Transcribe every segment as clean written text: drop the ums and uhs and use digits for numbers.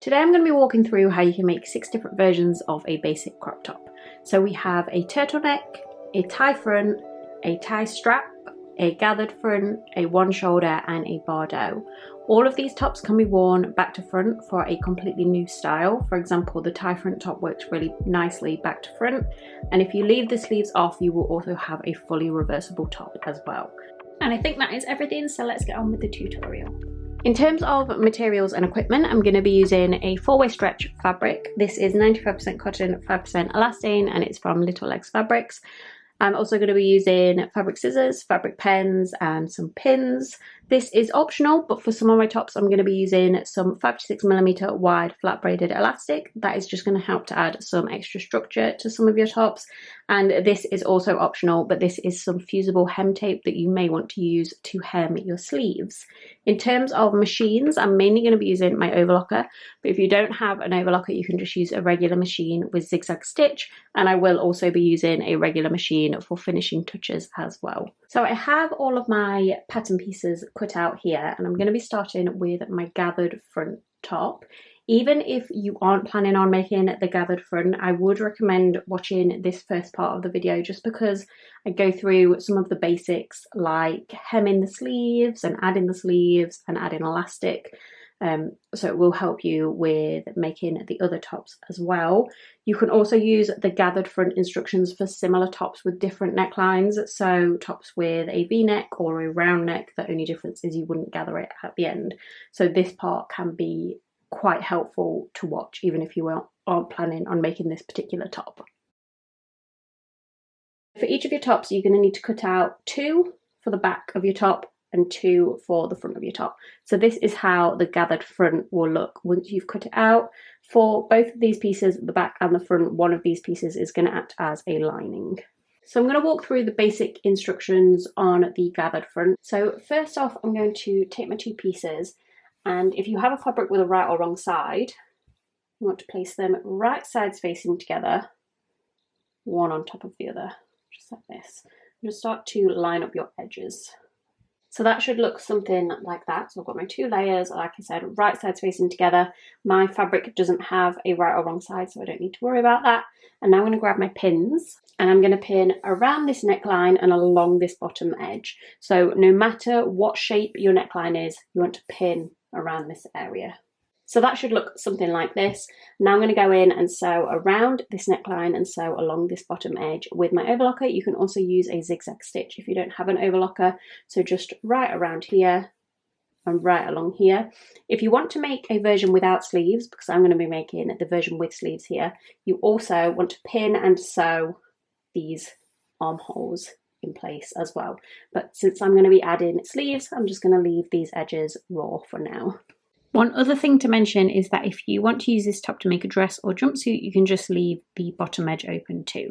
Today I'm going to be walking through how you can make 6 different versions of a basic crop top. So we have a turtleneck, a tie front, a tie strap, a gathered front, a one shoulder and a Bardot. All of these tops can be worn back to front for a completely new style. For example, the tie front top works really nicely back to front, and if you leave the sleeves off you will also have a fully reversible top as well. And I think that is everything, so let's get on with the tutorial. In terms of materials and equipment, I'm going to be using a 4-way stretch fabric. This is 95% cotton, 5% elastane, and it's from Little Legs Fabrics. I'm also going to be using fabric scissors, fabric pens, and some pins. This is optional, but for some of my tops, I'm going to be using some 5 to 6mm wide flat braided elastic. That is just going to help to add some extra structure to some of your tops. And this is also optional, but this is some fusible hem tape that you may want to use to hem your sleeves. In terms of machines, I'm mainly going to be using my overlocker, but if you don't have an overlocker, you can just use a regular machine with zigzag stitch, and I will also be using a regular machine for finishing touches as well. So I have all of my pattern pieces cut out here, and I'm going to be starting with my gathered front top. Even if you aren't planning on making the gathered front, I would recommend watching this first part of the video just because I go through some of the basics like hemming the sleeves and adding elastic. So it will help you with making the other tops as well. You can also use the gathered front instructions for similar tops with different necklines. So tops with a V-neck or a round neck, the only difference is you wouldn't gather it at the end. So this part can be quite helpful to watch even if you aren't planning on making this particular top. For each of your tops, you're going to need to cut out 2 for the back of your top and 2 for the front of your top. So this is how the gathered front will look once you've cut it out. For both of these pieces, the back and the front, one of these pieces is going to act as a lining. So I'm going to walk through the basic instructions on the gathered front. So first off, I'm going to take my 2 pieces, and if you have a fabric with a right or wrong side, you want to place them right sides facing together, one on top of the other, just like this. Just start to line up your edges. So that should look something like that. So I've got my 2 layers, like I said, right sides facing together. My fabric doesn't have a right or wrong side, so I don't need to worry about that. And now I'm going to grab my pins, and I'm going to pin around this neckline and along this bottom edge. So no matter what shape your neckline is, you want to pin around this area. So that should look something like this. Now I'm going to go in and sew around this neckline and sew along this bottom edge with my overlocker. You can also use a zigzag stitch if you don't have an overlocker. So just right around here and right along here. If you want to make a version without sleeves, because I'm going to be making the version with sleeves here, you also want to pin and sew these armholes in place as well. But since I'm going to be adding sleeves, I'm just going to leave these edges raw for now. One other thing to mention is that if you want to use this top to make a dress or jumpsuit, you can just leave the bottom edge open too.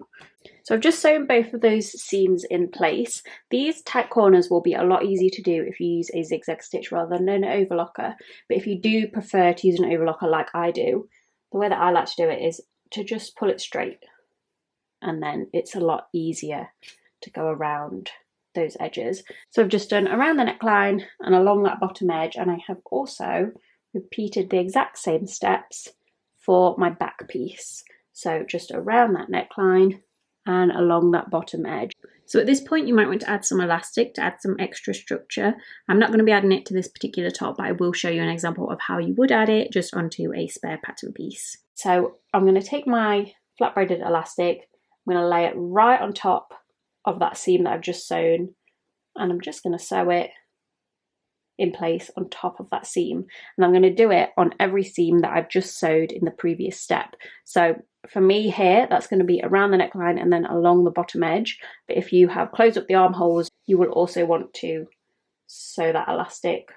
So I've just sewn both of those seams in place. These tight corners will be a lot easier to do if you use a zigzag stitch rather than an overlocker. But if you do prefer to use an overlocker like I do, the way that I like to do it is to just pull it straight, and then it's a lot easier to go around those edges. So I've just done around the neckline and along that bottom edge, and I have also repeated the exact same steps for my back piece. So just around that neckline and along that bottom edge. So at this point you might want to add some elastic to add some extra structure. I'm not going to be adding it to this particular top, but I will show you an example of how you would add it just onto a spare pattern piece. So I'm going to take my flat braided elastic, I'm going to lay it right on top of that seam that I've just sewn, and I'm just going to sew it in place on top of that seam, and I'm going to do it on every seam that I've just sewed in the previous step. So for me here, that's going to be around the neckline and then along the bottom edge, but if you have closed up the armholes, you will also want to sew that elastic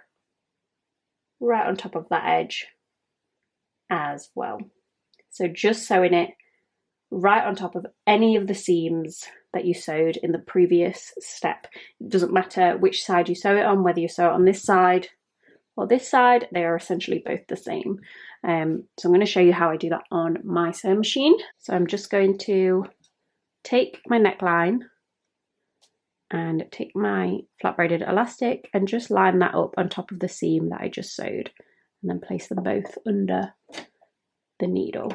right on top of that edge as well. So just sewing it right on top of any of the seams that you sewed in the previous step. It doesn't matter which side you sew it on, whether you sew it on this side or this side, they are essentially both the same. So I'm going to show you how I do that on my sewing machine. So I'm just going to take my neckline and take my flat braided elastic and just line that up on top of the seam that I just sewed. and then place them both under the needle.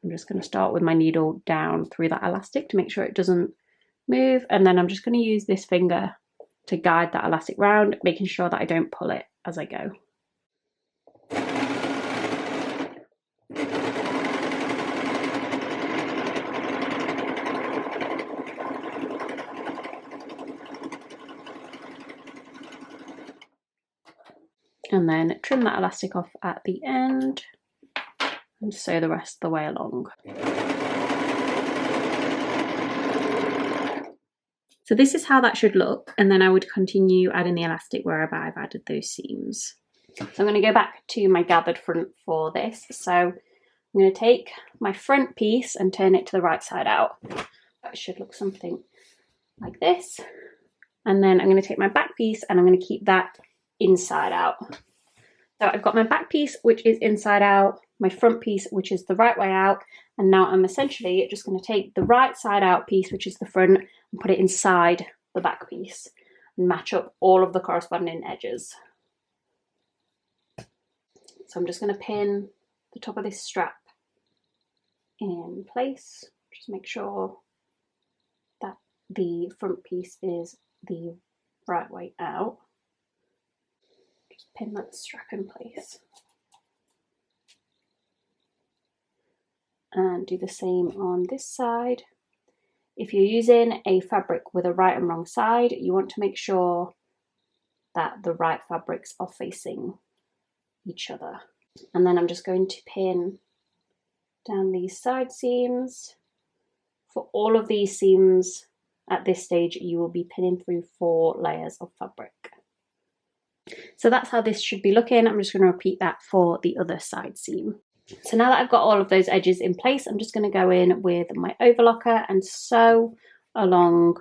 I'm just going to start with my needle down through that elastic to make sure it doesn't move, and then I'm just going to use this finger to guide that elastic round, making sure that I don't pull it as I go. And then trim that elastic off at the end and sew the rest of the way along. So this is how that should look, and then I would continue adding the elastic wherever I've added those seams. So I'm going to go back to my gathered front for this. So I'm going to take my front piece and turn it to the right side out. That should look something like this. And then I'm going to take my back piece and I'm going to keep that inside out. So I've got my back piece, which is inside out, my front piece, which is the right way out, and now I'm essentially just going to take the right side out piece, which is the front, and put it inside the back piece and match up all of the corresponding edges. So I'm just going to pin the top of this strap in place, just make sure that the front piece is the right way out. Just pin that strap in place. And do the same on this side. If you're using a fabric with a right and wrong side, you want to make sure that the right fabrics are facing each other. And then I'm just going to pin down these side seams. For all of these seams at this stage, you will be pinning through 4 layers of fabric. So that's how this should be looking. I'm just going to repeat that for the other side seam. So now that I've got all of those edges in place, I'm just going to go in with my overlocker and sew along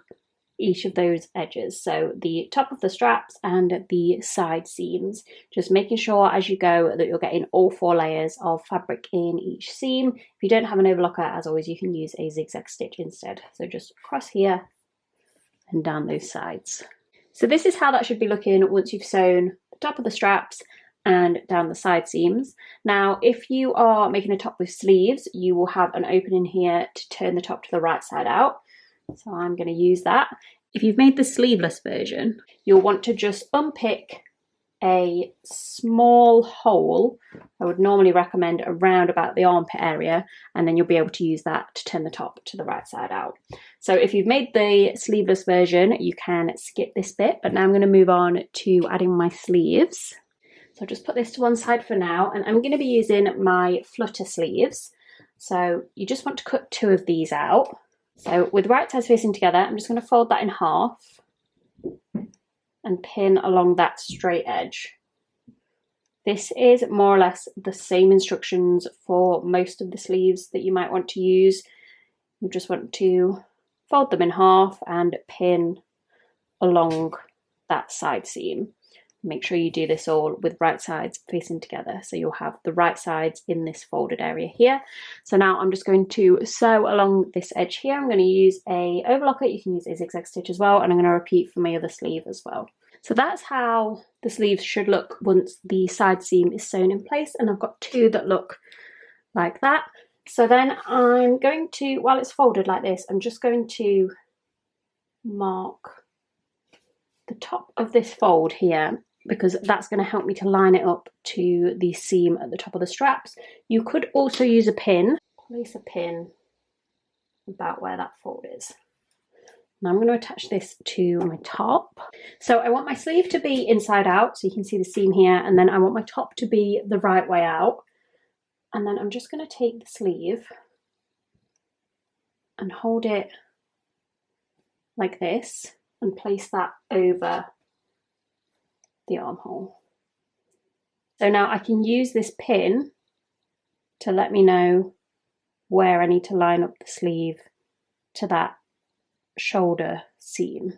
each of those edges. So the top of the straps and the side seams, just making sure as you go that you're getting all 4 layers of fabric in each seam. If you don't have an overlocker, as always, you can use a zigzag stitch instead. So just across here and down those sides. So this is how that should be looking once you've sewn the top of the straps and down the side seams. Now, if you are making a top with sleeves, you will have an opening here to turn the top to the right side out. So I'm going to use that. If you've made the sleeveless version, you'll want to just unpick a small hole. I would normally recommend around about the armpit area, and then you'll be able to use that to turn the top to the right side out. So if you've made the sleeveless version, you can skip this bit, but now I'm going to move on to adding my sleeves. So I'll just put this to one side for now, and I'm going to be using my Flutter sleeves. So you just want to cut 2 of these out. So with right sides facing together, I'm just going to fold that in half and pin along that straight edge. This is more or less the same instructions for most of the sleeves that you might want to use. You just want to fold them in half and pin along that side seam. Make sure you do this all with right sides facing together, so you'll have the right sides in this folded area here. So now I'm just going to sew along this edge here. I'm going to use a overlocker. You can use a zigzag stitch as well, and I'm going to repeat for my other sleeve as well. So that's how the sleeves should look once the side seam is sewn in place, and I've got 2 that look like that. So then I'm going to, while it's folded like this, I'm just going to mark the top of this fold here, because that's going to help me to line it up to the seam at the top of the straps. You could also use a pin. Place a pin about where that fold is. Now I'm going to attach this to my top. So I want my sleeve to be inside out, so you can see the seam here, and then I want my top to be the right way out. And then I'm just going to take the sleeve and hold it like this and place that over the armhole. So now I can use this pin to let me know where I need to line up the sleeve to that shoulder seam.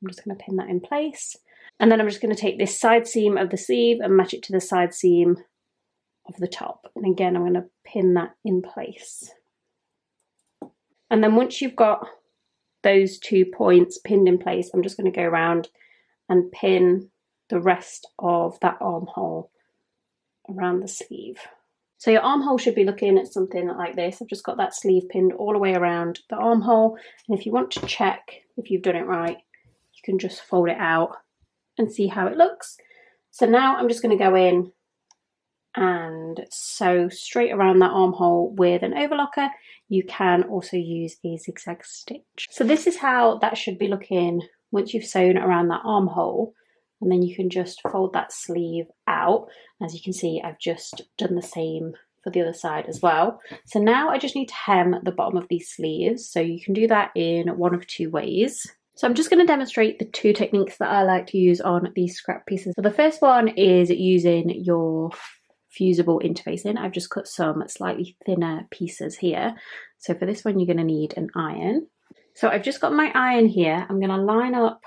I'm just going to pin that in place, and then I'm just going to take this side seam of the sleeve and match it to the side seam of the top, and again I'm going to pin that in place. And then once you've got those 2 points pinned in place, I'm just going to go around and pin the rest of that armhole around the sleeve. So your armhole should be looking at something like this. I've just got that sleeve pinned all the way around the armhole, and if you want to check if you've done it right, you can just fold it out and see how it looks. So now I'm just going to go in and sew straight around that armhole with an overlocker. You can also use a zigzag stitch. So this is how that should be looking once you've sewn around that armhole, and then you can just fold that sleeve out. As you can see, I've just done the same for the other side as well. So now I just need to hem the bottom of these sleeves. So you can do that in one of two ways. So I'm just going to demonstrate the two techniques that I like to use on these scrap pieces. So the first one is using your fusible interfacing. I've just cut some slightly thinner pieces here. So for this one, you're going to need an iron. So I've just got my iron here. I'm going to line up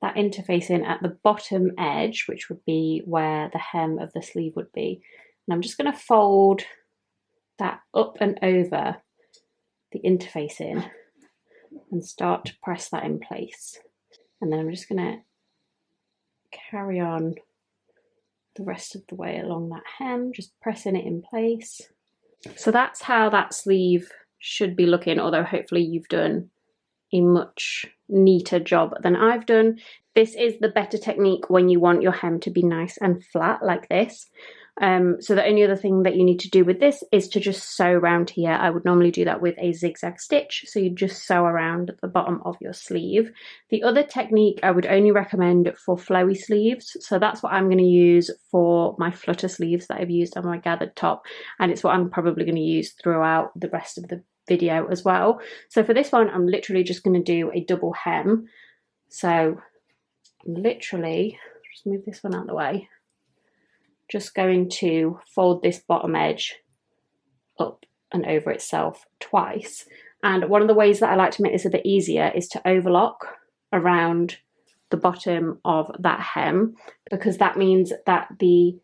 that interfacing at the bottom edge, which would be where the hem of the sleeve would be. And I'm just going to fold that up and over the interfacing and start to press that in place. And then I'm just going to carry on the rest of the way along that hem, just pressing it in place. So that's how that sleeve should be looking, although hopefully you've done a much neater job than I've done. This is the better technique when you want your hem to be nice and flat like this. So the only other thing that you need to do with this is to just sew around here. I would normally do that with a zigzag stitch, so you just sew around the bottom of your sleeve. The other technique I would only recommend for flowy sleeves, so that's what I'm going to use for my flutter sleeves that I've used on my gathered top, and it's what I'm probably going to use throughout the rest of the video as well. So for this one, I'm literally just going to do a double hem. So I'm literally, just move this one out of the way, just going to fold this bottom edge up and over itself twice. And one of the ways that I like to make this a bit easier is to overlock around the bottom of that hem, because that means that the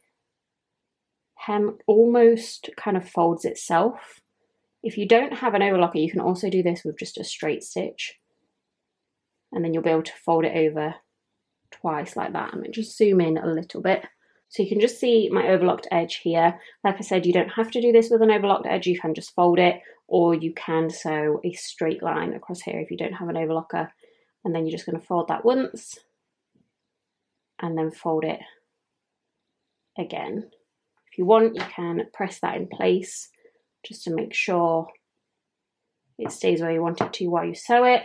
hem almost kind of folds itself. If you don't have an overlocker, you can also do this with just a straight stitch, and then you'll be able to fold it over twice like that. And just zoom in a little bit. So you can just see my overlocked edge here. Like I said, you don't have to do this with an overlocked edge. You can just fold it, or you can sew a straight line across here if you don't have an overlocker. And then you're just going to fold that once and then fold it again. If you want, you can press that in place just to make sure it stays where you want it to while you sew it.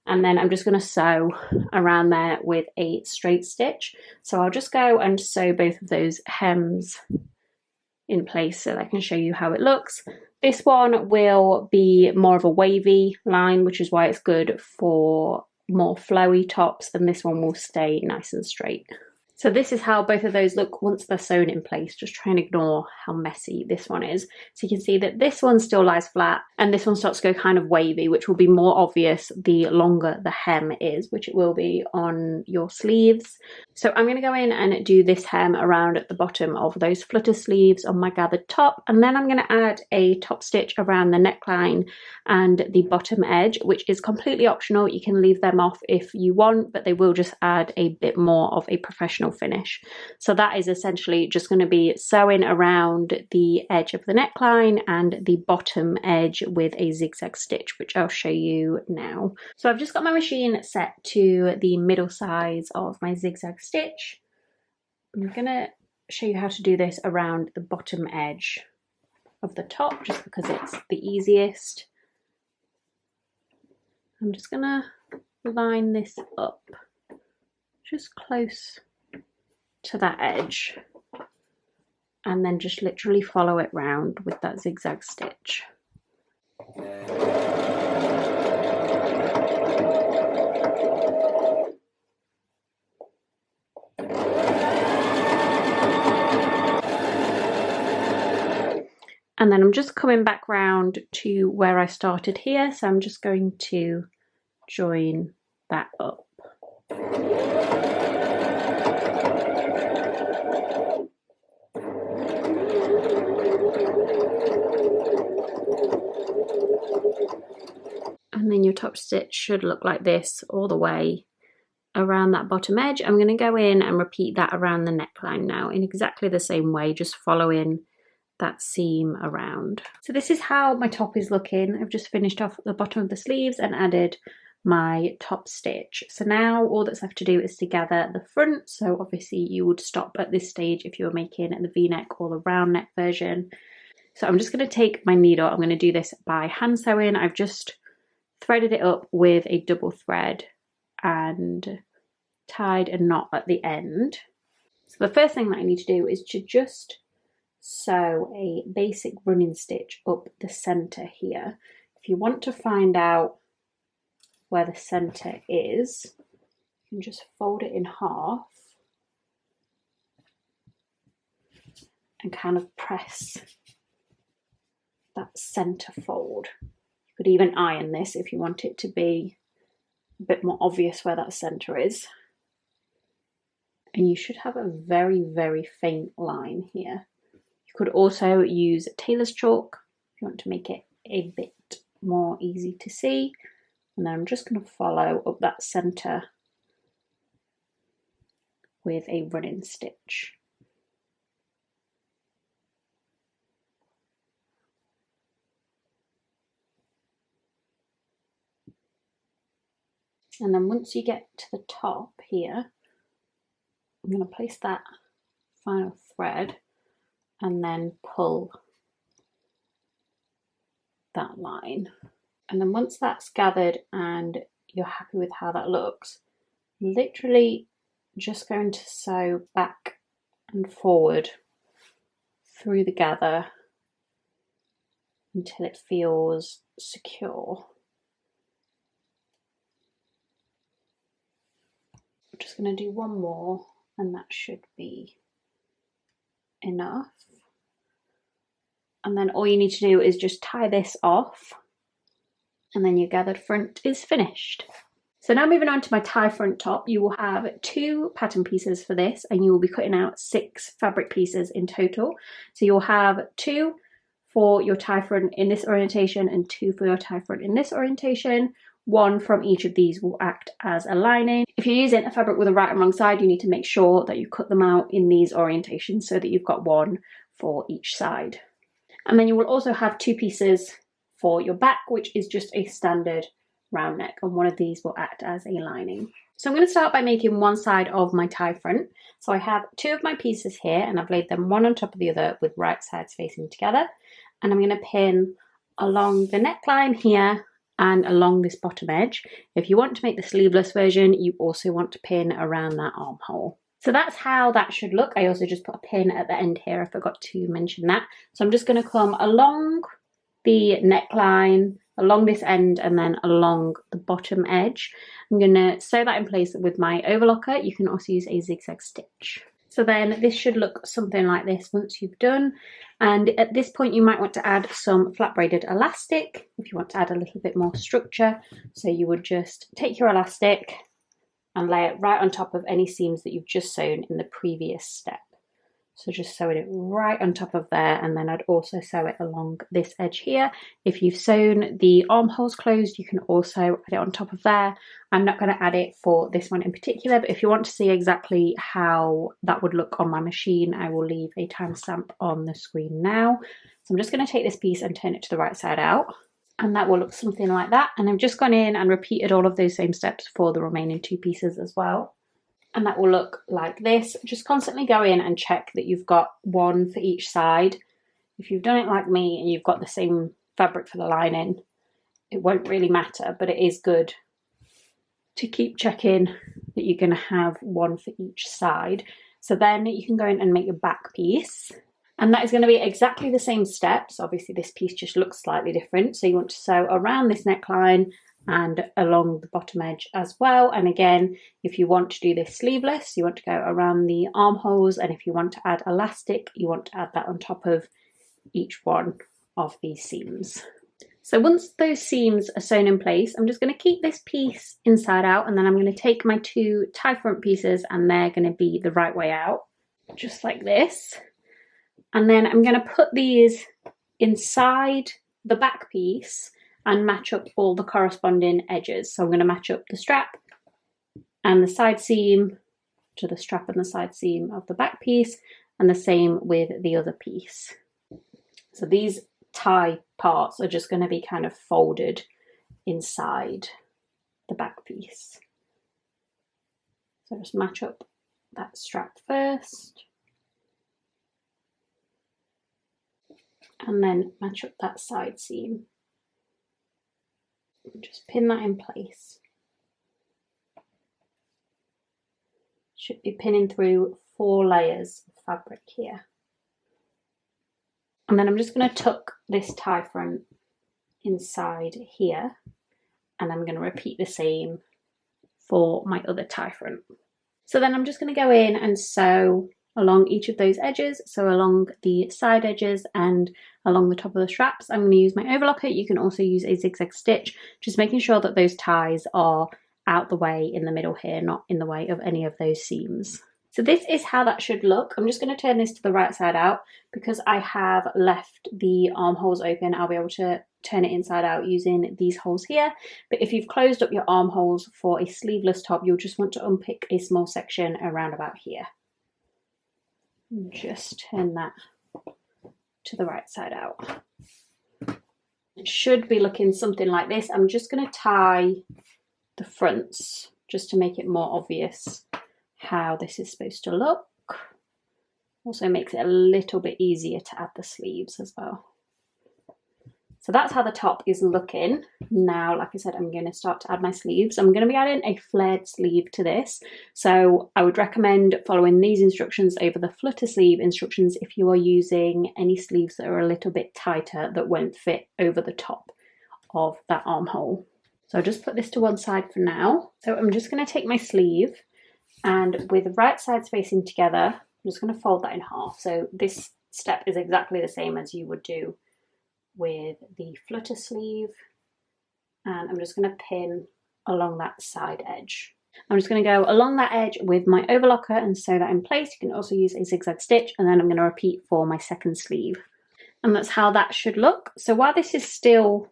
And then I'm just going to sew around there with a straight stitch. So I'll just go and sew both of those hems in place so that I can show you how it looks. This one will be more of a wavy line, which is why it's good for more flowy tops, and this one will stay nice and straight. So this is how both of those look once they're sewn in place. Just try and ignore how messy this one is. So you can see that this one still lies flat and this one starts to go kind of wavy, which will be more obvious the longer the hem is, which it will be on your sleeves. So I'm going to go in and do this hem around at the bottom of those flutter sleeves on my gathered top, and then I'm going to add a top stitch around the neckline and the bottom edge, which is completely optional. You can leave them off if you want, but they will just add a bit more of a professional finish. So that is essentially just going to be sewing around the edge of the neckline and the bottom edge with a zigzag stitch, which I'll show you now. So I've just got my machine set to the middle size of my zigzag stitch. I'm going to show you how to do this around the bottom edge of the top, just because it's the easiest. I'm just going to line this up just close to that edge, and then just literally follow it round with that zigzag stitch. And then I'm just coming back round to where I started here, so I'm just going to join that up. And then your top stitch should look like this all the way around that bottom edge, I'm going to go in and repeat that around the neckline now in exactly the same way, just following that seam around. So this is how my top is looking. I've just finished off the bottom of the sleeves and added my top stitch. So now all that's left to do is to gather the front. So obviously you would stop at this stage if you were making the V-neck or the round neck version. So I'm just going to take my needle. I'm going to do this by hand sewing. I've just threaded it up with a double thread and tied a knot at the end. So the first thing that I need to do is to just sew a basic running stitch up the center here. If you want to find out where the center is, you can just fold it in half and kind of press that center fold. You could even iron this if you want it to be a bit more obvious where that center is. And you should have a very, very faint line here. You could also use tailor's chalk if you want to make it a bit more easy to see. And then I'm just going to follow up that center with a running stitch. And then once you get to the top here, I'm going to place that final thread and then pull that line. And then once that's gathered and you're happy with how that looks, literally just going to sew back and forward through the gather until it feels secure. I'm just going to do one more and that should be enough. And then all you need to do is just tie this off and then your gathered front is finished. So now moving on to my tie front top, you will have 2 pattern pieces for this and you will be cutting out 6 fabric pieces in total. So you'll have 2 for your tie front in this orientation and 2 for your tie front in this orientation. 1 from each of these will act as a lining. If you're using a fabric with a right and wrong side, you need to make sure that you cut them out in these orientations so that you've got 1 for each side. And then you will also have 2 pieces for your back, which is just a standard round neck, and one of these will act as a lining. So I'm going to start by making one side of my tie front. So I have 2 of my pieces here and I've laid them one on top of the other with right sides facing together. And I'm going to pin along the neckline here and along this bottom edge. If you want to make the sleeveless version, you also want to pin around that armhole. So that's how that should look. I also just put a pin at the end here. I forgot to mention that. So I'm just going to come along the neckline, along this end, and then along the bottom edge. I'm going to sew that in place with my overlocker. You can also use a zigzag stitch. So then this should look something like this once you've done. And at this point you might want to add some flat braided elastic if you want to add a little bit more structure. So you would just take your elastic and lay it right on top of any seams that you've just sewn in the previous step. So just sewing it right on top of there, and then I'd also sew it along this edge here. If you've sewn the armholes closed, you can also add it on top of there. I'm not going to add it for this one in particular, but if you want to see exactly how that would look on my machine, I will leave a timestamp on the screen now. So I'm just going to take this piece and turn it to the right side out, and that will look something like that. And I've just gone in and repeated all of those same steps for the remaining 2 pieces as well. And that will look like this. Just constantly go in and check that you've got 1 for each side. If you've done it like me and you've got the same fabric for the lining, it won't really matter, but it is good to keep checking that you're going to have 1 for each side. So then you can go in and make your back piece. And that is going to be exactly the same steps. Obviously this piece just looks slightly different. So you want to sew around this neckline and along the bottom edge as well. And again, if you want to do this sleeveless, you want to go around the armholes, and if you want to add elastic, you want to add that on top of each one of these seams. So once those seams are sewn in place, I'm just going to keep this piece inside out, and then I'm going to take my 2 tie front pieces and they're going to be the right way out, just like this. And then I'm going to put these inside the back piece and match up all the corresponding edges. So I'm going to match up the strap and the side seam to the strap and the side seam of the back piece, and the same with the other piece. So these tie parts are just going to be kind of folded inside the back piece. So just match up that strap first, and then match up that side seam. Just pin that in place. Should be pinning through 4 layers of fabric here. And then I'm just going to tuck this tie front inside here, and I'm going to repeat the same for my other tie front. So then I'm just going to go in and sew along each of those edges, so along the side edges and along the top of the straps. I'm going to use my overlocker. You can also use a zigzag stitch, just making sure that those ties are out the way in the middle here, not in the way of any of those seams. So this is how that should look. I'm just going to turn this to the right side out because I have left the armholes open. I'll be able to turn it inside out using these holes here. But if you've closed up your armholes for a sleeveless top, you'll just want to unpick a small section around about here. And just turn that to the right side out. It should be looking something like this. I'm just going to tie the fronts just to make it more obvious how this is supposed to look. Also makes it a little bit easier to add the sleeves as well. So that's how the top is looking. Now, like I said, I'm going to start to add my sleeves. I'm going to be adding a flared sleeve to this. So I would recommend following these instructions over the Flutter sleeve instructions if you are using any sleeves that are a little bit tighter that won't fit over the top of that armhole. So I'll just put this to one side for now. So I'm just going to take my sleeve, and with the right sides facing together, I'm just going to fold that in half. So this step is exactly the same as you would do with the Flutter sleeve, and I'm just going to pin along that side edge. I'm just going to go along that edge with my overlocker and sew that in place. You can also use a zigzag stitch, and then I'm going to repeat for my second sleeve. And that's how that should look. So while this is still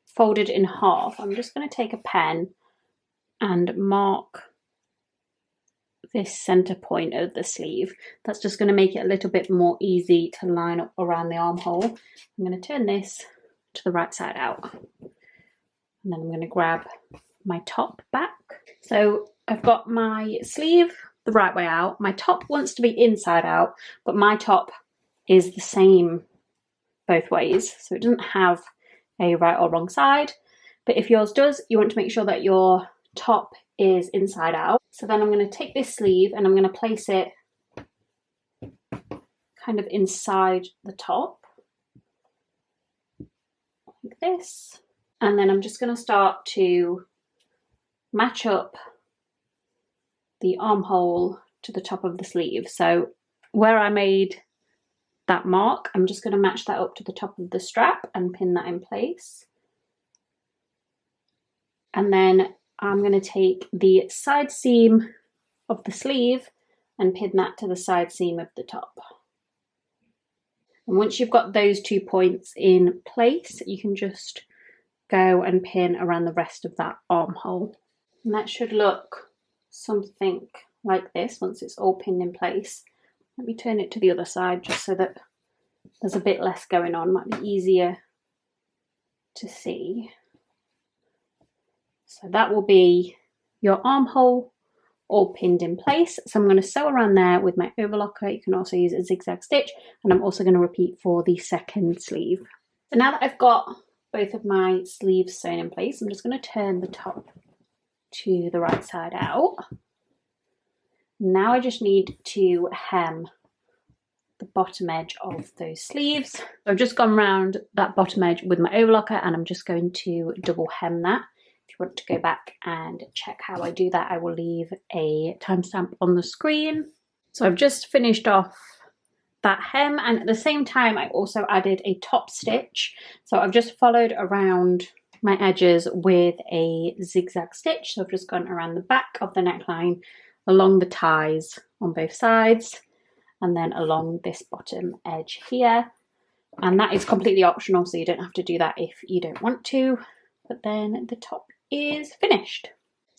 folded in half, I'm just going to take a pen and mark this center point of the sleeve. That's just going to make it a little bit more easy to line up around the armhole. I'm going to turn this to the right side out, and then I'm going to grab my top back. So I've got my sleeve the right way out. My top wants to be inside out, but my top is the same both ways, so it doesn't have a right or wrong side. But if yours does, you want to make sure that your top is inside out. So then I'm going to take this sleeve and I'm going to place it kind of inside the top like this, and then I'm just going to start to match up the armhole to the top of the sleeve. So where I made that mark, I'm just going to match that up to the top of the strap and pin that in place. And then I'm going to take the side seam of the sleeve and pin that to the side seam of the top. And once you've got those 2 points in place, you can just go and pin around the rest of that armhole. And that should look something like this once it's all pinned in place. Let me turn it to the other side just so that there's a bit less going on. Might be easier to see. So that will be your armhole all pinned in place. So I'm going to sew around there with my overlocker. You can also use a zigzag stitch, and I'm also going to repeat for the second sleeve. So now that I've got both of my sleeves sewn in place, I'm just going to turn the top to the right side out. Now I just need to hem the bottom edge of those sleeves. So I've just gone around that bottom edge with my overlocker, and I'm just going to double hem that. If you want to go back and check how I do that, I will leave a timestamp on the screen. So I've just finished off that hem, and at the same time I also added a top stitch. So I've just followed around my edges with a zigzag stitch. So I've just gone around the back of the neckline, along the ties on both sides, and then along this bottom edge here. And that is completely optional, so you don't have to do that if you don't want to. But then the top is finished.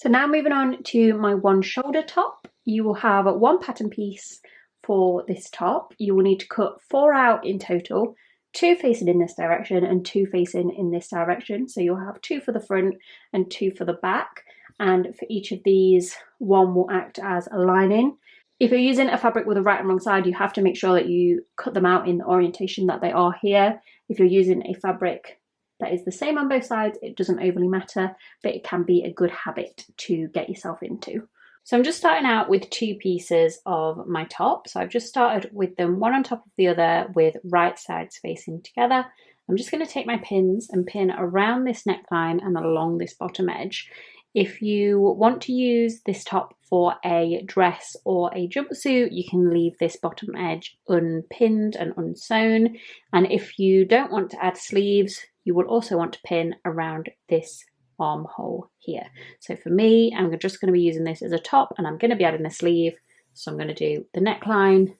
So now moving on to my one shoulder top, you will have one pattern piece for this top. You will need to cut 4 out in total, 2 facing in this direction and 2 facing in this direction. So you'll have 2 for the front and 2 for the back. And for each of these, one will act as a lining. If you're using a fabric with a right and wrong side, you have to make sure that you cut them out in the orientation that they are here. If you're using a fabric that is the same on both sides, it doesn't overly matter, but it can be a good habit to get yourself into. So I'm just starting out with 2 pieces of my top. So I've just started with them one on top of the other with right sides facing together. I'm just going to take my pins and pin around this neckline and along this bottom edge. If you want to use this top for a dress or a jumpsuit, you can leave this bottom edge unpinned and unsewn. And if you don't want to add sleeves, you will also want to pin around this armhole here. So for me, I'm just going to be using this as a top and I'm going to be adding a sleeve. So I'm going to do the neckline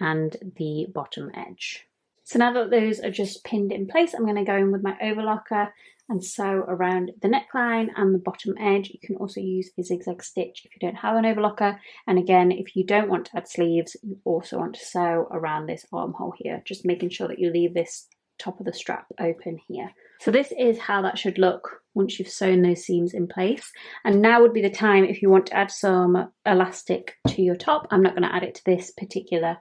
and the bottom edge. So now that those are just pinned in place, I'm going to go in with my overlocker and sew around the neckline and the bottom edge. You can also use a zigzag stitch if you don't have an overlocker. And again, if you don't want to add sleeves, you also want to sew around this armhole here, just making sure that you leave this top of the strap open here. So this is how that should look once you've sewn those seams in place. And now would be the time if you want to add some elastic to your top. I'm not going to add it to this particular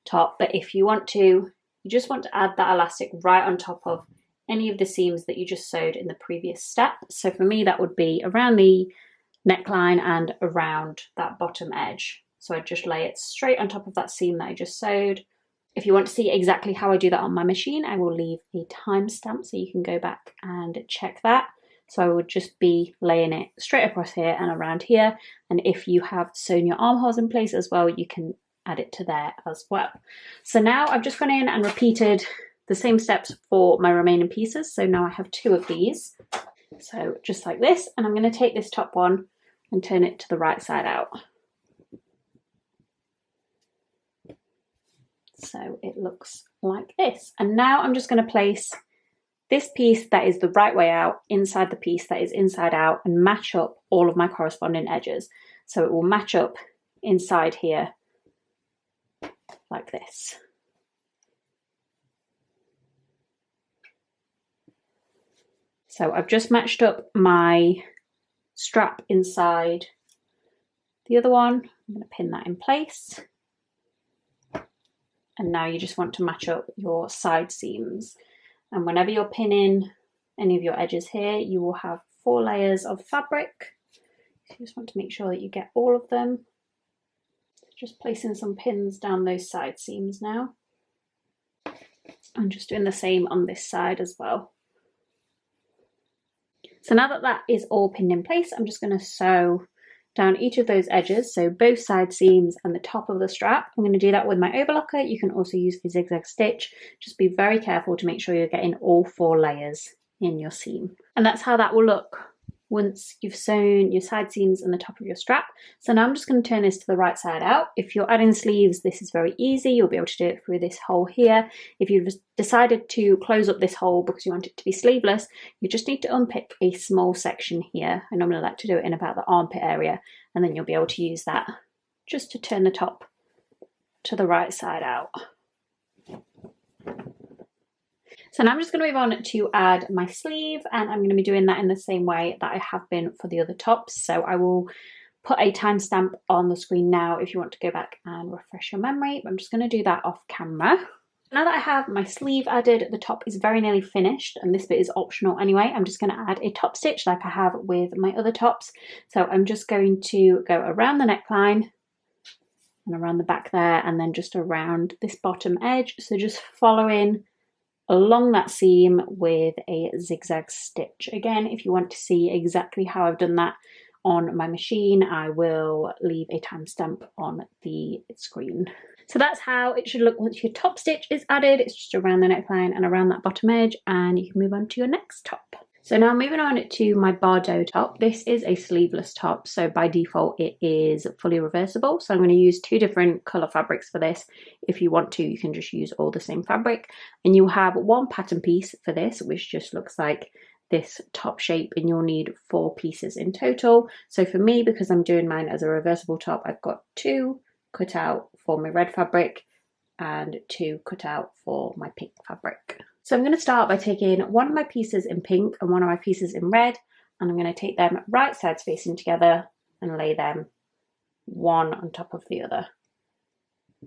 top, but if you want to, you just want to add that elastic right on top of any of the seams that you just sewed in the previous step. So for me, that would be around the neckline and around that bottom edge. So I just lay it straight on top of that seam that I just sewed. If you want to see exactly how I do that on my machine, I will leave a timestamp so you can go back and check that. So I would just be laying it straight across here and around here. And if you have sewn your armholes in place as well, you can add it to there as well. So now I've just gone in and repeated the same steps for my remaining pieces. So now I have 2 of these. So just like this, and I'm going to take this top one and turn it to the right side out. So it looks like this. And now I'm just going to place this piece that is the right way out inside the piece that is inside out and match up all of my corresponding edges. So it will match up inside here like this. So I've just matched up my strap inside the other one. I'm going to pin that in place. And now you just want to match up your side seams. And whenever you're pinning any of your edges here, you will have 4 layers of fabric. So you just want to make sure that you get all of them. Just placing some pins down those side seams now. And just doing the same on this side as well. So now that that is all pinned in place, I'm just going to sew down each of those edges, so both side seams and the top of the strap. I'm going to do that with my overlocker. You can also use a zigzag stitch. Just be very careful to make sure you're getting all 4 layers in your seam. And that's how that will look once you've sewn your side seams and the top of your strap. So now I'm just going to turn this to the right side out. If you're adding sleeves, this is very easy. You'll be able to do it through this hole here. If you've decided to close up this hole because you want it to be sleeveless, you just need to unpick a small section here. I normally like to do it in about the armpit area, and then you'll be able to use that just to turn the top to the right side out. So now I'm just going to move on to add my sleeve, and I'm going to be doing that in the same way that I have been for the other tops. So I will put a timestamp on the screen now if you want to go back and refresh your memory. But I'm just going to do that off camera. Now that I have my sleeve added, the top is very nearly finished, and this bit is optional anyway. I'm just going to add a top stitch like I have with my other tops. So I'm just going to go around the neckline and around the back there, and then just around this bottom edge. So just following along that seam with a zigzag stitch. Again, if you want to see exactly how I've done that on my machine, I will leave a timestamp on the screen. So that's how it should look once your top stitch is added. It's just around the neckline and around that bottom edge, and you can move on to your next top. So now moving on to my Bardot top. This is a sleeveless top, so by default it is fully reversible. So I'm going to use 2 different colour fabrics for this. If you want to, you can just use all the same fabric. And you'll have 1 pattern piece for this, which just looks like this top shape, and you'll need 4 pieces in total. So for me, because I'm doing mine as a reversible top, I've got 2 cut out for my red fabric and 2 cut out for my pink fabric. So I'm going to start by taking one of my pieces in pink and one of my pieces in red, and I'm going to take them right sides facing together and lay them one on top of the other.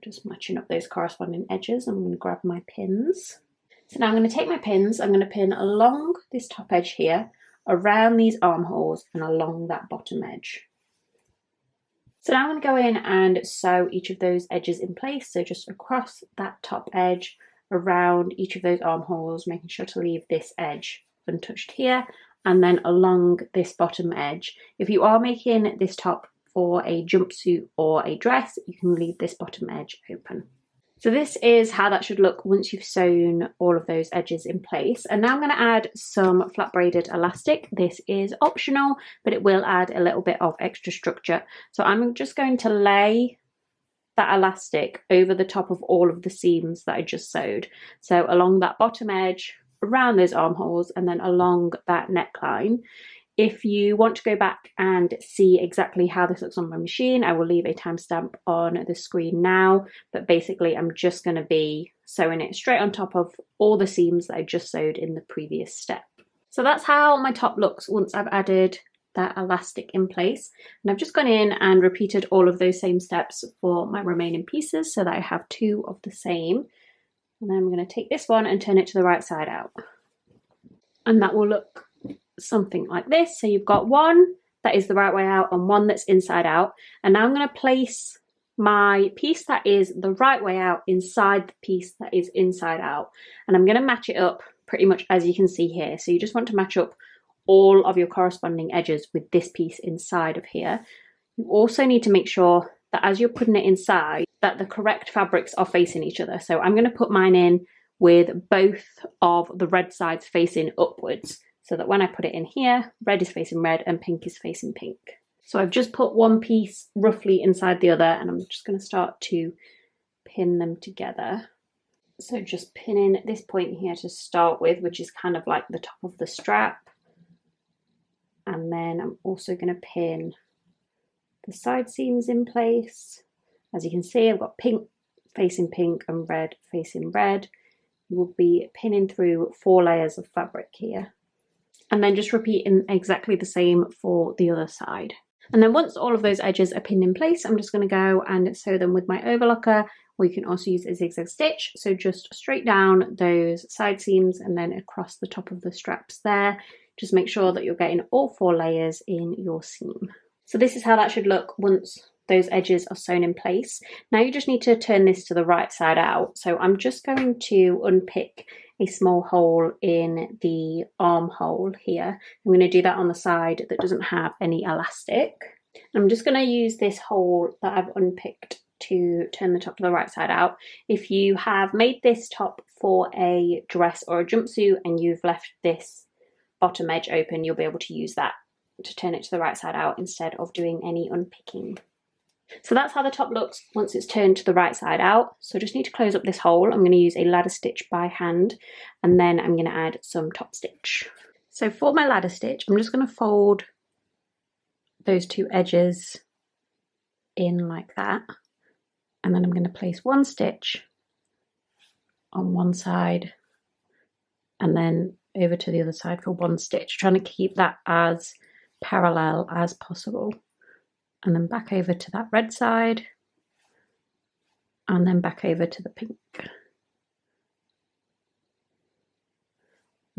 Just matching up those corresponding edges. I'm going to grab my pins. So now I'm going to take my pins, I'm going to pin along this top edge here, around these armholes and along that bottom edge. So now I'm going to go in and sew each of those edges in place. So just across that top edge, around each of those armholes, making sure to leave this edge untouched here, and then along this bottom edge. If you are making this top for a jumpsuit or a dress, you can leave this bottom edge open. So this is how that should look once you've sewn all of those edges in place. And now I'm going to add some flat braided elastic. This is optional, but it will add a little bit of extra structure. So I'm just going to lay that elastic over the top of all of the seams that I just sewed. So along that bottom edge, around those armholes, and then along that neckline. If you want to go back and see exactly how this looks on my machine, I will leave a timestamp on the screen now, but basically I'm just going to be sewing it straight on top of all the seams that I just sewed in the previous step. So that's how my top looks once I've added that elastic in place. And I've just gone in and repeated all of those same steps for my remaining pieces so that I have 2 of the same. And then I'm going to take this one and turn it to the right side out. And that will look something like this. So you've got one that is the right way out and one that's inside out. And now I'm going to place my piece that is the right way out inside the piece that is inside out. And I'm going to match it up pretty much as you can see here. So you just want to match up all of your corresponding edges with this piece inside of here. You also need to make sure that as you're putting it inside, that the correct fabrics are facing each other. So I'm going to put mine in with both of the red sides facing upwards, so that when I put it in here, red is facing red and pink is facing pink. So I've just put one piece roughly inside the other, and I'm just going to start to pin them together. So just pinning this point here to start with, which is kind of like the top of the strap. And then I'm also going to pin the side seams in place. As you can see, I've got pink facing pink and red facing red. You will be pinning through 4 layers of fabric here. And then just repeating exactly the same for the other side. And then once all of those edges are pinned in place, I'm just going to go and sew them with my overlocker, or you can also use a zigzag stitch. So just straight down those side seams and then across the top of the straps there. Just make sure that you're getting all 4 layers in your seam. So this is how that should look once those edges are sewn in place. Now you just need to turn this to the right side out. So I'm just going to unpick a small hole in the armhole here. I'm going to do that on the side that doesn't have any elastic. I'm just going to use this hole that I've unpicked to turn the top to the right side out. If you have made this top for a dress or a jumpsuit and you've left this bottom edge open, you'll be able to use that to turn it to the right side out instead of doing any unpicking. So that's how the top looks once it's turned to the right side out. So I just need to close up this hole. I'm going to use a ladder stitch by hand, and then I'm going to add some top stitch. So for my ladder stitch, I'm just going to fold those 2 edges in like that, and then I'm going to place 1 stitch on one side and then over to the other side for 1 stitch, trying to keep that as parallel as possible. And then back over to that red side, and then back over to the pink. And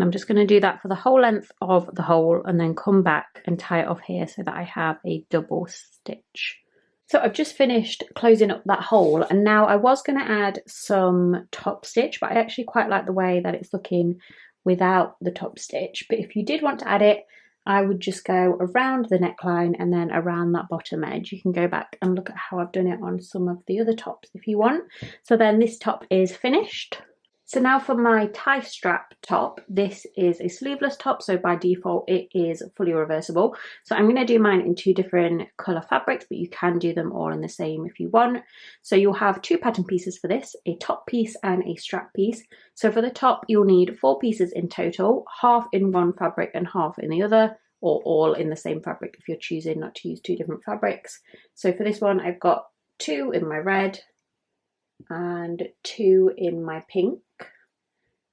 I'm just going to do that for the whole length of the hole, and then come back and tie it off here so that I have a double stitch. So I've just finished closing up that hole, and now I was going to add some top stitch, but I actually quite like the way that it's looking without the top stitch. But if you did want to add it, I would just go around the neckline and then around that bottom edge. You can go back and look at how I've done it on some of the other tops if you want. So then this top is finished. So now for my tie strap top, this is a sleeveless top, so by default it is fully reversible. So I'm going to do mine in 2 different colour fabrics, but you can do them all in the same if you want. So you'll have 2 pattern pieces for this, a top piece and a strap piece. So for the top you'll need 4 pieces in total, half in one fabric and half in the other, or all in the same fabric if you're choosing not to use 2 different fabrics. So for this one I've got 2 in my red and 2 in my pink.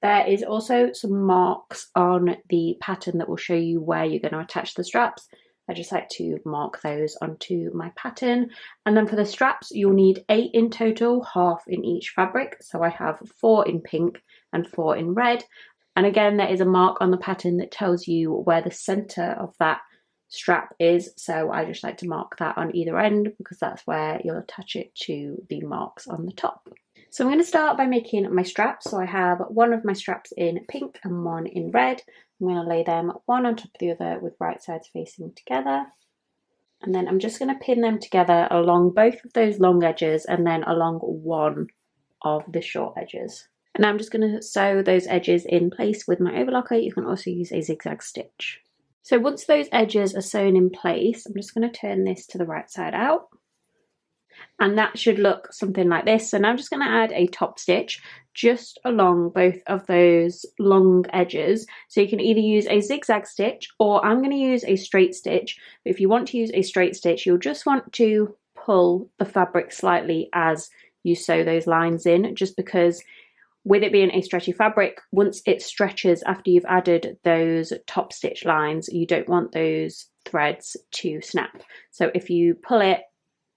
There is also some marks on the pattern that will show you where you're going to attach the straps. I just like to mark those onto my pattern. And then for the straps, you'll need 8 in total, half in each fabric. So I have 4 in pink and 4 in red. And again, there is a mark on the pattern that tells you where the center of that strap is. So I just like to mark that on either end because that's where you'll attach it to the marks on the top. So I'm going to start by making my straps. So I have one of my straps in pink and one in red. I'm going to lay them one on top of the other with right sides facing together. And then I'm just going to pin them together along both of those long edges and then along one of the short edges. And now I'm just going to sew those edges in place with my overlocker. You can also use a zigzag stitch. So once those edges are sewn in place, I'm just going to turn this to the right side out. And that should look something like this. So now I'm just going to add a top stitch just along both of those long edges. So you can either use a zigzag stitch or I'm going to use a straight stitch. But if you want to use a straight stitch, you'll just want to pull the fabric slightly as you sew those lines in, just because with it being a stretchy fabric, once it stretches after you've added those top stitch lines, you don't want those threads to snap. So if you pull it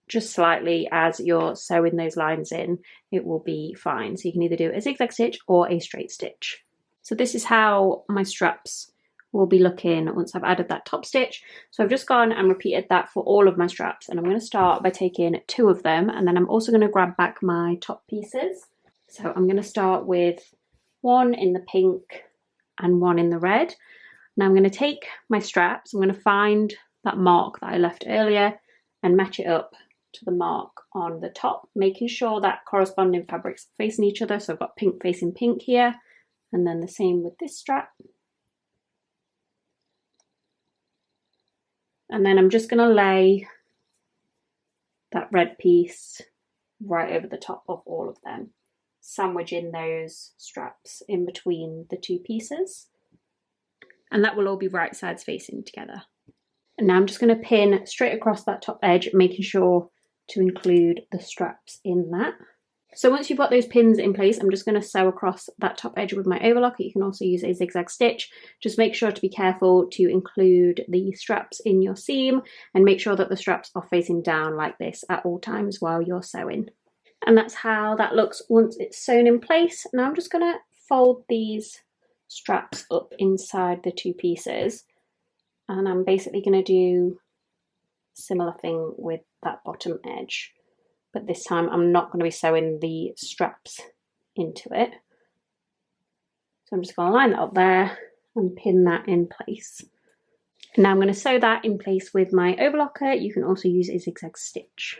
just slightly as you're sewing those lines in, it will be fine. So you can either do a zigzag stitch or a straight stitch. So this is how my straps will be looking once I've added that top stitch. So I've just gone and repeated that for all of my straps, and I'm going to start by taking 2 of them, and then I'm also going to grab back my top pieces. So I'm going to start with 1 in the pink and 1 in the red. Now I'm going to take my straps, I'm going to find that mark that I left earlier and match it up to the mark on the top, making sure that corresponding fabrics are facing each other. So I've got pink facing pink here, and then the same with this strap. And then I'm just going to lay that red piece right over the top of all of them, sandwiching those straps in between the 2 pieces. And that will all be right sides facing together. And now I'm just going to pin straight across that top edge, making sure to include the straps in that. So once you've got those pins in place, I'm just going to sew across that top edge with my overlocker. You can also use a zigzag stitch. Just make sure to be careful to include the straps in your seam and make sure that the straps are facing down like this at all times while you're sewing. And that's how that looks once it's sewn in place. Now I'm just going to fold these straps up inside the 2 pieces, and I'm basically going to do a similar thing with that bottom edge, but this time I'm not going to be sewing the straps into it. So I'm just going to line that up there and pin that in place. And now I'm going to sew that in place with my overlocker. You can also use a zigzag stitch.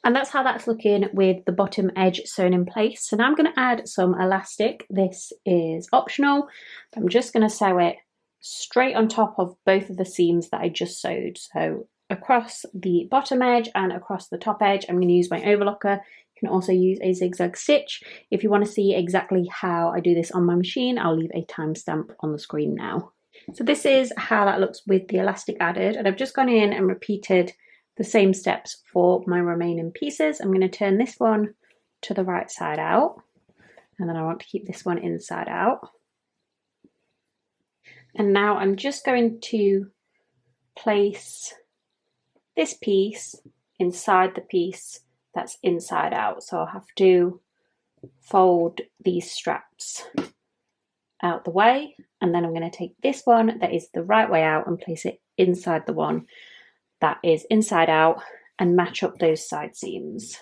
And that's how that's looking with the bottom edge sewn in place. So now I'm going to add some elastic. This is optional. I'm just going to sew it straight on top of both of the seams that I just sewed. So across the bottom edge and across the top edge, I'm going to use my overlocker. You can also use a zigzag stitch. If you want to see exactly how I do this on my machine, I'll leave a timestamp on the screen now. So this is how that looks with the elastic added, and I've just gone in and repeated the same steps for my remaining pieces. I'm going to turn this one to the right side out, and then I want to keep this one inside out. And now I'm just going to place this piece inside the piece that's inside out. So I'll have to fold these straps out the way, and then I'm going to take this one that is the right way out and place it inside the one that is inside out and match up those side seams.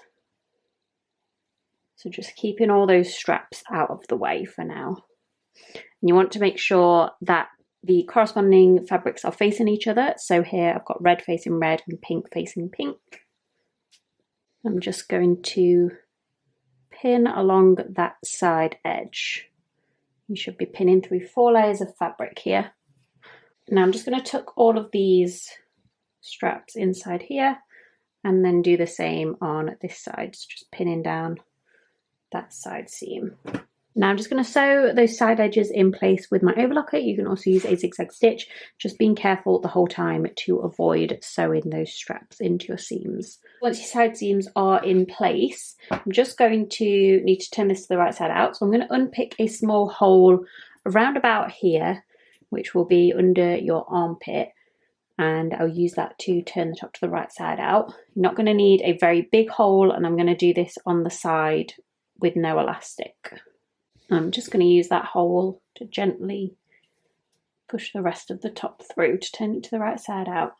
So just keeping all those straps out of the way for now. And you want to make sure that the corresponding fabrics are facing each other. So here I've got red facing red and pink facing pink. I'm just going to pin along that side edge. You should be pinning through 4 layers of fabric here. Now I'm just going to tuck all of these straps inside here and then do the same on this side, so just pinning down that side seam. Now I'm just going to sew those side edges in place with my overlocker. You can also use a zigzag stitch, just being careful the whole time to avoid sewing those straps into your seams. Once your side seams are in place, I'm just going to need to turn this to the right side out. So I'm going to unpick a small hole around about here, which will be under your armpit, and I'll use that to turn the top to the right side out. You're not going to need a very big hole, and I'm going to do this on the side with no elastic. I'm just going to use that hole to gently push the rest of the top through to turn it to the right side out.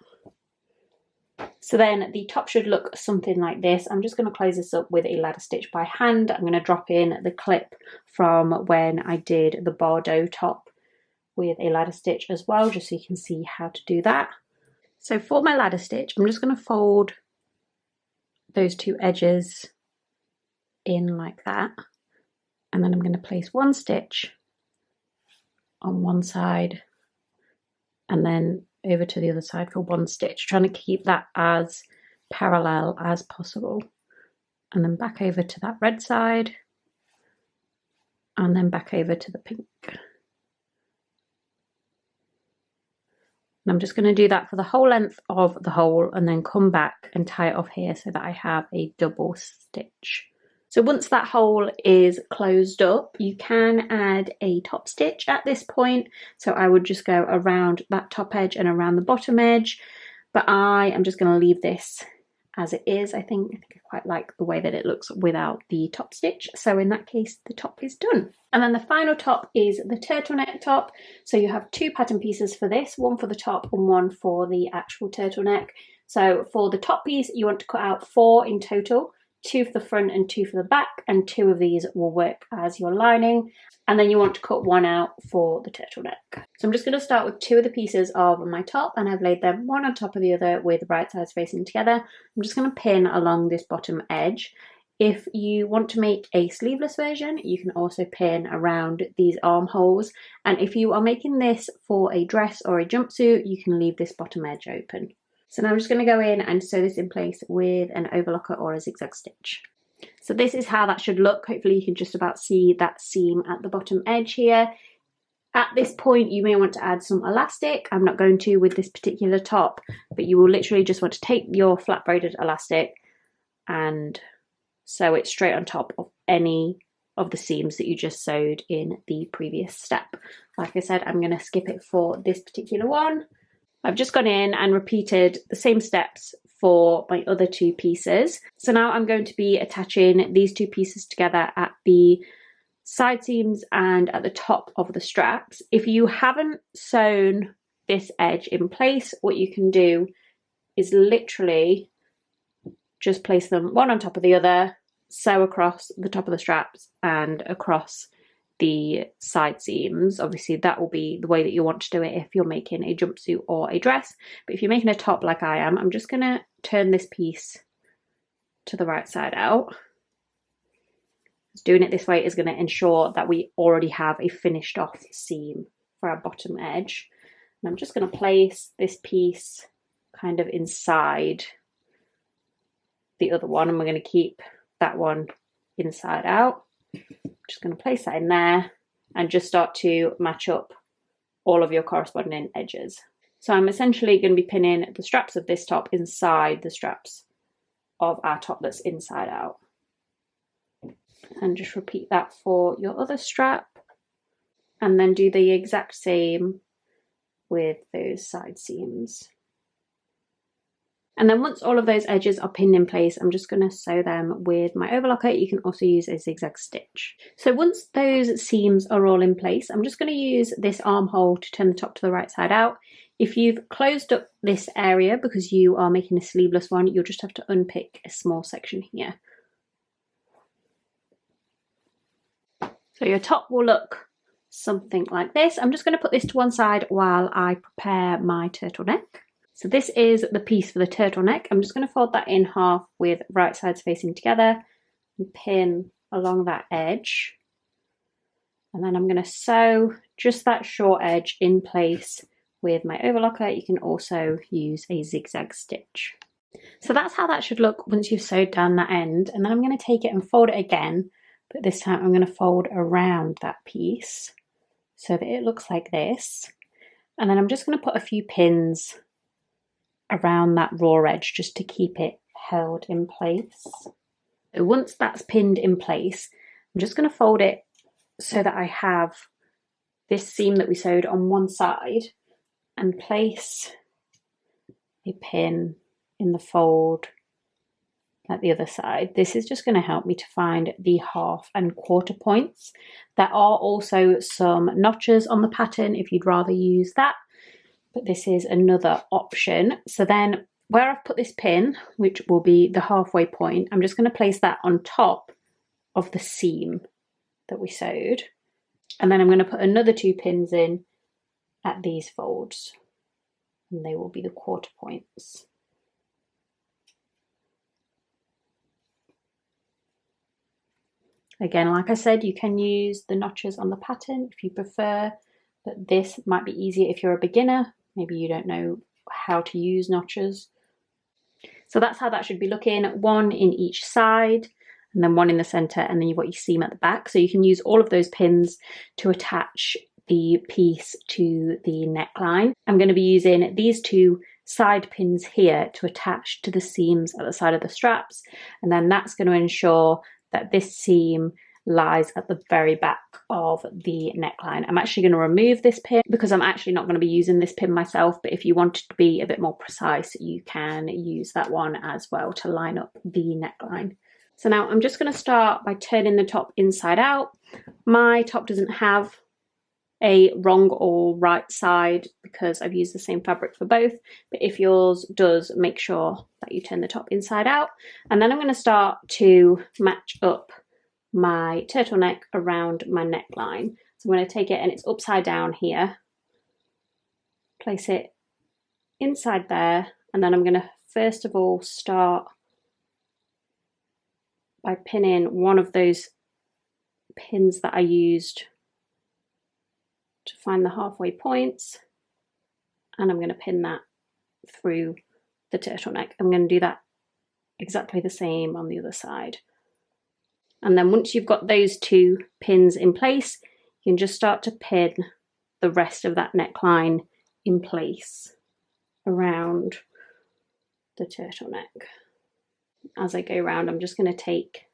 So then the top should look something like this. I'm just going to close this up with a ladder stitch by hand. I'm going to drop in the clip from when I did the Bardot top with a ladder stitch as well, just so you can see how to do that. So for my ladder stitch, I'm just going to fold those 2 edges in like that. And then I'm going to place 1 stitch on one side and then over to the other side for 1 stitch, trying to keep that as parallel as possible. And then back over to that red side and then back over to the pink. And I'm just going to do that for the whole length of the hole and then come back and tie it off here so that I have a double stitch. So once that hole is closed up, you can add a top stitch at this point. So I would just go around that top edge and around the bottom edge, but I am just going to leave this as it is. I think I quite like the way that it looks without the top stitch. So in that case, the top is done. And then the final top is the turtleneck top. So you have 2 pattern pieces for this, one for the top and one for the actual turtleneck. So for the top piece, you want to cut out 4 in total. 2 for the front and 2 for the back, and 2 of these will work as your lining, and then you want to cut 1 out for the turtleneck. So I'm just going to start with 2 of the pieces of my top, and I've laid them one on top of the other with the right sides facing together. I'm just going to pin along this bottom edge. If you want to make a sleeveless version, you can also pin around these armholes, and if you are making this for a dress or a jumpsuit, you can leave this bottom edge open. So now I'm just going to go in and sew this in place with an overlocker or a zigzag stitch. So this is how that should look. Hopefully you can just about see that seam at the bottom edge here. At this point you may want to add some elastic. I'm not going to with this particular top, but you will literally just want to take your flat braided elastic and sew it straight on top of any of the seams that you just sewed in the previous step. Like I said, I'm going to skip it for this particular one. I've just gone in and repeated the same steps for my other 2 pieces. So now I'm going to be attaching these 2 pieces together at the side seams and at the top of the straps. If you haven't sewn this edge in place, what you can do is literally just place them one on top of the other, sew across the top of the straps and across the side seams. Obviously that will be the way that you want to do it if you're making a jumpsuit or a dress, but if you're making a top like I am, I'm just going to turn this piece to the right side out. Doing it this way is going to ensure that we already have a finished off seam for our bottom edge. And I'm just going to place this piece kind of inside the other one, and we're going to keep that one inside out. Just going to place that in there and just start to match up all of your corresponding edges. So I'm essentially going to be pinning the straps of this top inside the straps of our top that's inside out. And just repeat that for your other strap, and then do the exact same with those side seams. And then once all of those edges are pinned in place, I'm just going to sew them with my overlocker. You can also use a zigzag stitch. So once those seams are all in place, I'm just going to use this armhole to turn the top to the right side out. If you've closed up this area because you are making a sleeveless one, you'll just have to unpick a small section here. So your top will look something like this. I'm just going to put this to one side while I prepare my turtleneck. So this is the piece for the turtleneck. I'm just going to fold that in half with right sides facing together and pin along that edge. And then I'm going to sew just that short edge in place with my overlocker. You can also use a zigzag stitch. So that's how that should look once you've sewed down that end. And then I'm going to take it and fold it again, but this time I'm going to fold around that piece so that it looks like this. And then I'm just going to put a few pins around that raw edge just to keep it held in place. So once that's pinned in place, I'm just going to fold it so that I have this seam that we sewed on one side and place a pin in the fold at the other side. This is just going to help me to find the 1/2 and 1/4 points. There are also some notches on the pattern if you'd rather use that, but this is another option. So then where I've put this pin, which will be the halfway point, I'm just going to place that on top of the seam that we sewed. And then I'm going to put another 2 pins in at these folds, and they will be the 1/4 points. Again, like I said, you can use the notches on the pattern if you prefer, but this might be easier if you're a beginner. Maybe you don't know how to use notches. So that's how that should be looking, 1 in each side, and then 1 in the center, and then you've got your seam at the back. So you can use all of those pins to attach the piece to the neckline. I'm going to be using these 2 side pins here to attach to the seams at the side of the straps, and then that's going to ensure that this seam lies at the very back of the neckline. I'm actually going to remove this pin because I'm actually not going to be using this pin myself, but if you want to be a bit more precise, you can use that one as well to line up the neckline. So now I'm just going to start by turning the top inside out. My top doesn't have a wrong or right side because I've used the same fabric for both, but if yours does, make sure that you turn the top inside out. And then I'm going to start to match up my turtleneck around my neckline. So I'm going to take it, and it's upside down here, place it inside there, and then I'm going to first of all start by pinning one of those pins that I used to find the halfway points, and I'm going to pin that through the turtleneck. I'm going to do that exactly the same on the other side. And then once you've got those 2 pins in place, you can just start to pin the rest of that neckline in place around the turtleneck. As I go around, I'm just going to take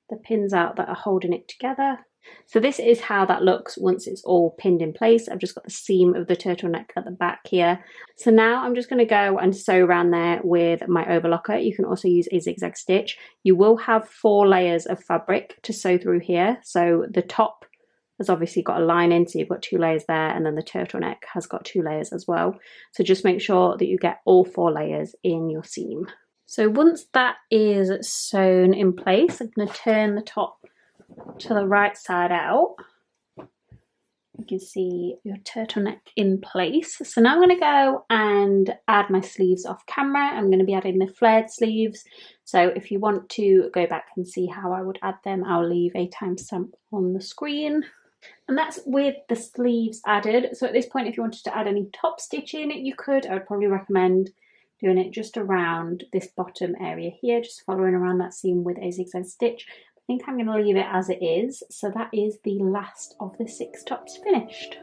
the pins out that are holding it together. So this is how that looks once it's all pinned in place. I've just got the seam of the turtleneck at the back here. So now I'm just going to go and sew around there with my overlocker. You can also use a zigzag stitch. You will have 4 layers of fabric to sew through here. So the top has obviously got a lining, so you've got 2 layers there, and then the turtleneck has got 2 layers as well. So just make sure that you get all 4 layers in your seam. So once that is sewn in place, I'm going to turn the top to the right side out. You can see your turtleneck in place. So now I'm going to go and add my sleeves off camera. I'm going to be adding the flared sleeves. So if you want to go back and see how I would add them, I'll leave a timestamp on the screen. And that's with the sleeves added. So at this point, if you wanted to add any top stitching, you could. I would probably recommend doing it just around this bottom area here, just following around that seam with a zigzag stitch. I think I'm going to leave it as it is. So that is the last of the 6 tops finished.